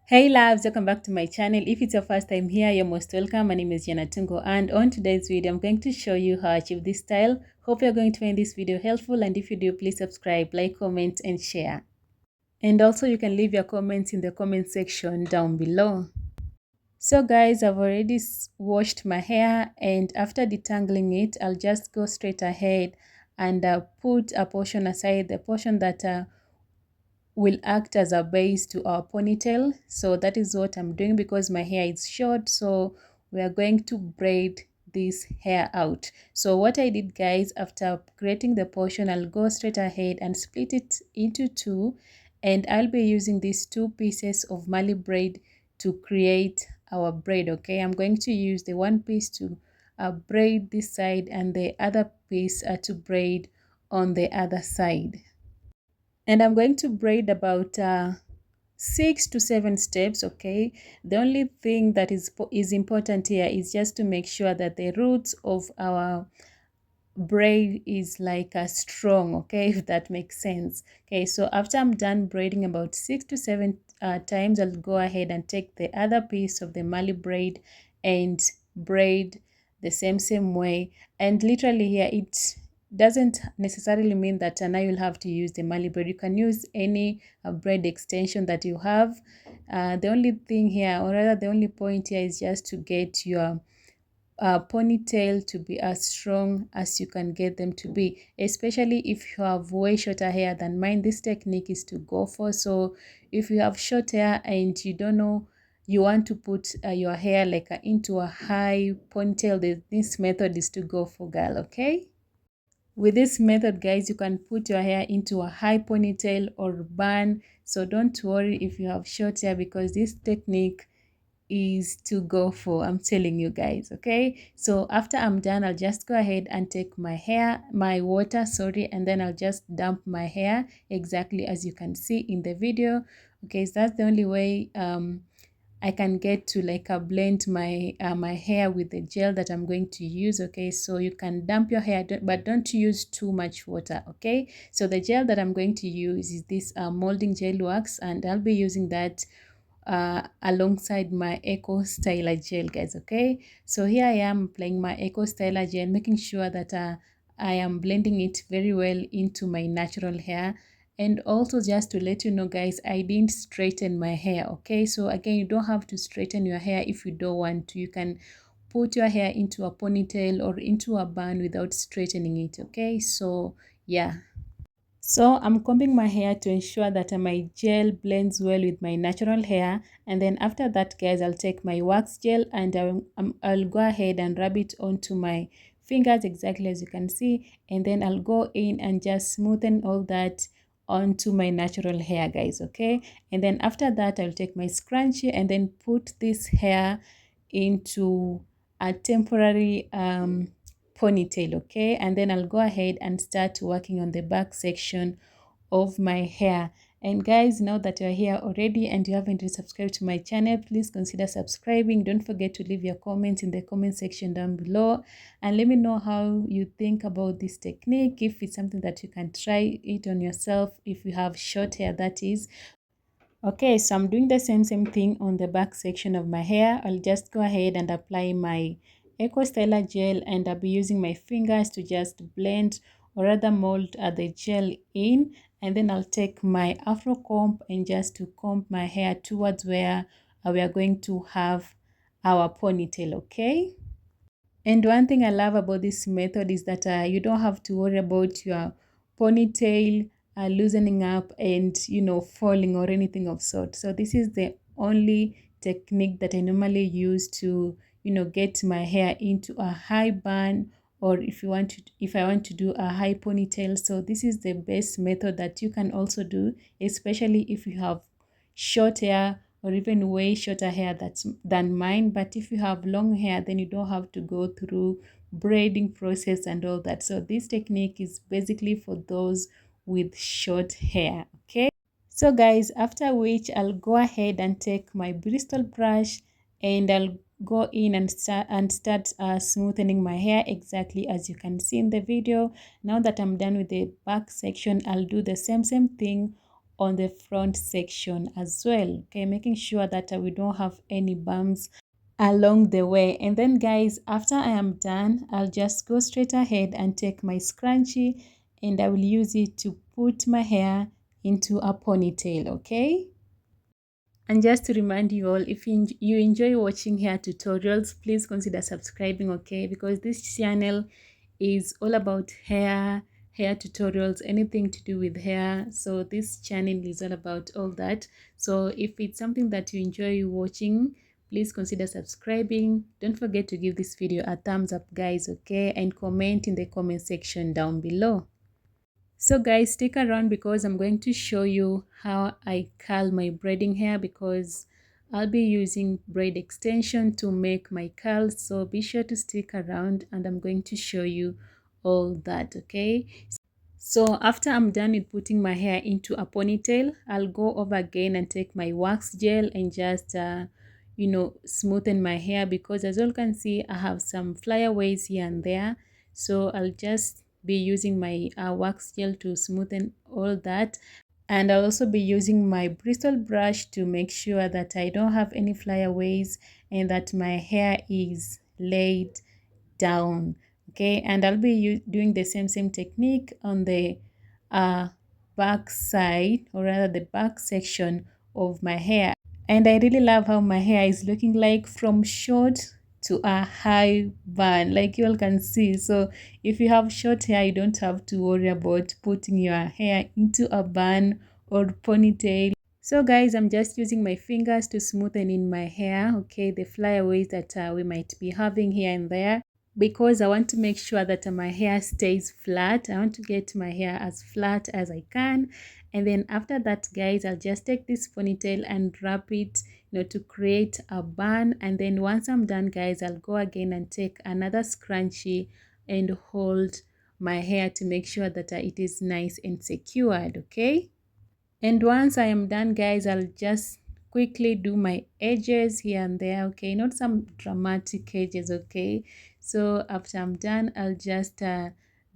Hey loves, welcome back to my channel. If it's your first time here, you're most welcome. My name is Jana Tungo, and on today's video I'm going to show you how I achieve this style. Hope you're going to find this video helpful, and if you do, please subscribe, like, comment and share. And also you can leave your comments in the comment section down below. So guys, I've already washed my hair, and after detangling it, I'll just go straight ahead and put a portion aside, the portion that will act as a base to our ponytail. So that is what I'm doing because my hair is short, so we are going to braid this hair out. So what I did, guys, after creating the portion, I'll go straight ahead and split it into two, and I'll be using these two pieces of Mali braid to create our braid. Okay, I'm going to use the one piece to braid this side and the other piece to braid on the other side. And I'm going to braid about 6 to 7 steps. Okay, the only thing that is important here is just to make sure that the roots of our braid is like a strong, okay, if that makes sense. Okay, so after I'm done braiding about 6 to 7 times, I'll go ahead and take the other piece of the Mali braid and braid the same way. And literally here it doesn't necessarily mean that now you'll have to use the Mali braid. You can use any braid extension that you have. The only thing here, or rather the only point here, is just to get your ponytail to be as strong as you can get them to be, especially if you have way shorter hair than mine. This technique is to go for. So if you have short hair and you don't know, you want to put your hair like into a high ponytail, this method is to go for, girl. Okay, with this method, guys, you can put your hair into a high ponytail or bun. So don't worry if you have short hair, because this technique is to go for, I'm telling you guys. Okay, so after I'm done, I'll just go ahead and take my water, sorry, and then I'll just dump my hair exactly as you can see in the video. Okay, so that's the only way I can get to like blend my hair with the gel that I'm going to use. Okay, so you can dump your hair, but don't use too much water. Okay, so the gel that I'm going to use is this molding gel wax, and I'll be using that alongside my Eco Styler gel, guys. Okay, so here I am applying my Eco Styler gel, making sure that I am blending it very well into my natural hair. And also, just to let you know, guys, I didn't straighten my hair. Okay, so again, you don't have to straighten your hair if you don't want to. You can put your hair into a ponytail or into a bun without straightening it. Okay, so yeah. So I'm combing my hair to ensure that my gel blends well with my natural hair. And then after that, guys, I'll take my wax gel and I'll go ahead and rub it onto my fingers exactly as you can see. And then I'll go in and just smoothen all that onto my natural hair, guys. Okay, and then after that, I'll take my scrunchie and then put this hair into a temporary ponytail. Okay, and then I'll go ahead and start working on the back section of my hair. And guys, now that you're here already and you haven't really subscribed to my channel, please consider subscribing. Don't forget to leave your comments in the comment section down below, and let me know how you think about this technique, if it's something that you can try it on yourself, if you have short hair, that is. Okay, so I'm doing the same thing on the back section of my hair. I'll just go ahead and apply my Eco Styler gel, and I'll be using my fingers to just blend, or rather mold the gel in. And then I'll take my Afro comb and just to comb my hair towards where we are going to have our ponytail. Okay, and one thing I love about this method is that you don't have to worry about your ponytail loosening up and, you know, falling or anything of sort. So this is the only technique that I normally use to, you know, get my hair into a high bun, or if I want to do a high ponytail. So this is the best method that you can also do, especially if you have short hair or even way shorter hair than mine. But if you have long hair, then you don't have to go through braiding process and all that. So this technique is basically for those with short hair. Okay, so guys, after which I'll go ahead and take my Bristol brush and I'll go in and start smoothing my hair exactly as you can see in the video. Now that I'm done with the back section, I'll do the same thing on the front section as well. Okay, making sure that we don't have any bumps along the way. And then guys, after I am done, I'll just go straight ahead and take my scrunchie and I will use it to put my hair into a ponytail. Okay, and just to remind you all, if you enjoy watching hair tutorials, please consider subscribing. Okay, because this channel is all about hair tutorials, anything to do with hair. So this channel is all about all that. So if it's something that you enjoy watching, please consider subscribing. Don't forget to give this video a thumbs up guys. Okay, and comment in the comment section down below. So guys, stick around because I'm going to show you how I curl my braiding hair, because I'll be using braid extension to make my curls. So be sure to stick around and I'm going to show you all that. Okay, so after I'm done with putting my hair into a ponytail, I'll go over again and take my wax gel and just smoothen my hair, because as you all can see, I have some flyaways here and there. So I'll just be using my wax gel to smoothen all that, and I'll also be using my bristle brush to make sure that I don't have any flyaways and that my hair is laid down. Okay, and I'll be doing the same technique on the back side, or rather the back section of my hair. And I really love how my hair is looking like from short to a high bun, like you all can see. So if you have short hair, you don't have to worry about putting your hair into a bun or ponytail. So guys, I'm just using my fingers to smoothen in my hair, okay, the flyaways that we might be having here and there, because I want to make sure that my hair stays flat. I want to get my hair as flat as I can. And then after that guys, I'll just take this ponytail and wrap it, to create a bun. And then once I'm done guys, I'll go again and take another scrunchie and hold my hair to make sure that it is nice and secured. Okay, and once I am done guys, I'll just quickly do my edges here and there. Okay, not some dramatic edges. Okay, so after I'm done, I'll just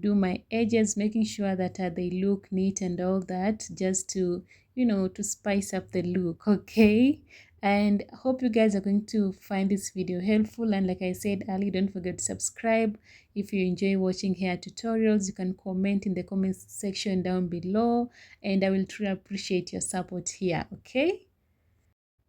do my edges, making sure that they look neat and all that, just to to spice up the look. Okay, and hope you guys are going to find this video helpful. And like I said earlier, don't forget to subscribe. If you enjoy watching hair tutorials, you can comment in the comment section down below, and I will truly appreciate your support here. Okay,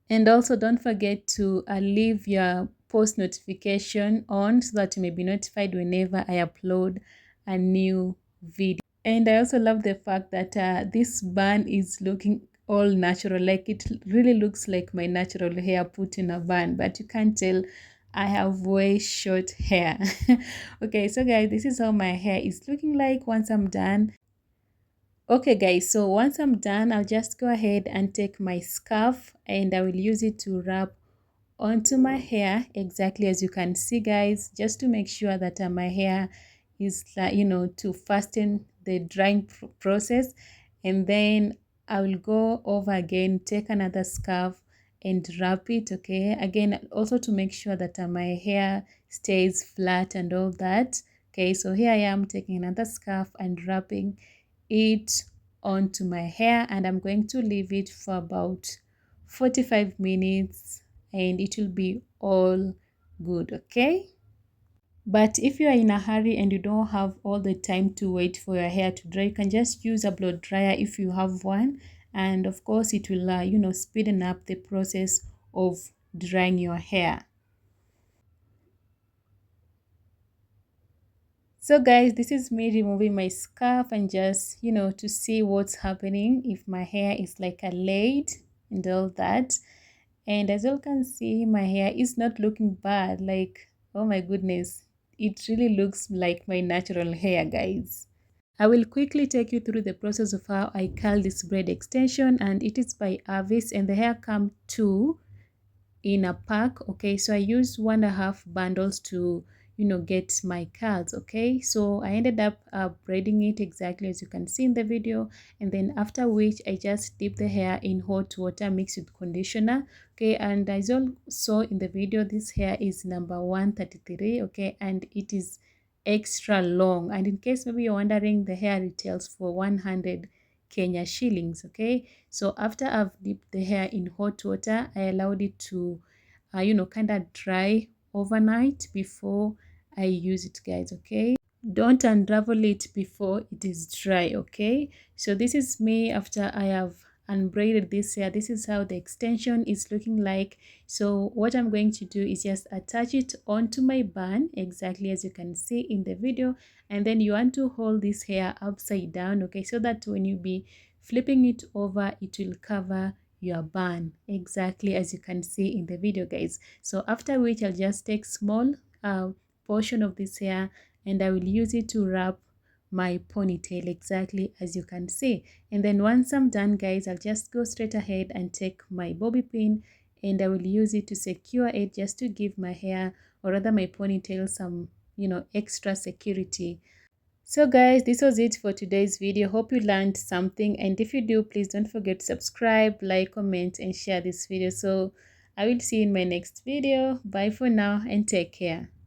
and also don't forget to leave your post notification on, so that you may be notified whenever I upload a new video. And I also love the fact that this bun is looking all natural, like it really looks like my natural hair put in a bun, but you can't tell, I have way short hair. Okay, so guys, this is how my hair is looking like once I'm done. Okay guys, so once I'm done, I'll just go ahead and take my scarf and I will use it to wrap onto my hair, exactly as you can see guys, just to make sure that my hair is to fasten the drying process. And then I will go over again, take another scarf and wrap it. Okay, again, also to make sure that my hair stays flat and all that. Okay, so here I am taking another scarf and wrapping it onto my hair, and I'm going to leave it for about 45 minutes and it will be all good. Okay, but if you are in a hurry and you don't have all the time to wait for your hair to dry, you can just use a blow dryer if you have one, and of course it will speeden up the process of drying your hair. So guys, this is me removing my scarf and just to see what's happening, if my hair is like a laid and all that. And as you can see, my hair is not looking bad. Like, oh my goodness, it really looks like my natural hair, guys. I will quickly take you through the process of how I curl this braid extension, and it is by Avis, and the hair come two in a pack. Okay, so I used 1.5 bundles to get my curls. Okay, so I ended up braiding it exactly as you can see in the video, and then after which I just dip the hair in hot water mixed with conditioner. Okay, and as you all saw in the video, this hair is number 133. Okay, and it is extra long, and in case maybe you're wondering, the hair retails for 100 Kenya shillings. Okay, so after I've dipped the hair in hot water, I allowed it to kind of dry overnight before I use it, guys. Okay, don't unravel it before it is dry. Okay, so this is me after I have unbraided this hair. This is how the extension is looking like. So what I'm going to do is just attach it onto my bun, exactly as you can see in the video, and then you want to hold this hair upside down, okay, so that when you be flipping it over, it will cover your bun, exactly as you can see in the video, guys. So after which I'll just take small portion of this hair and I will use it to wrap my ponytail, exactly as you can see. And then once I'm done, guys, I'll just go straight ahead and take my bobby pin and I will use it to secure it, just to give my hair, or rather my ponytail, some extra security. So guys, this was it for today's video. Hope you learned something, and if you do, please don't forget to subscribe, like, comment and share this video. So I will see you in my next video. Bye for now and take care.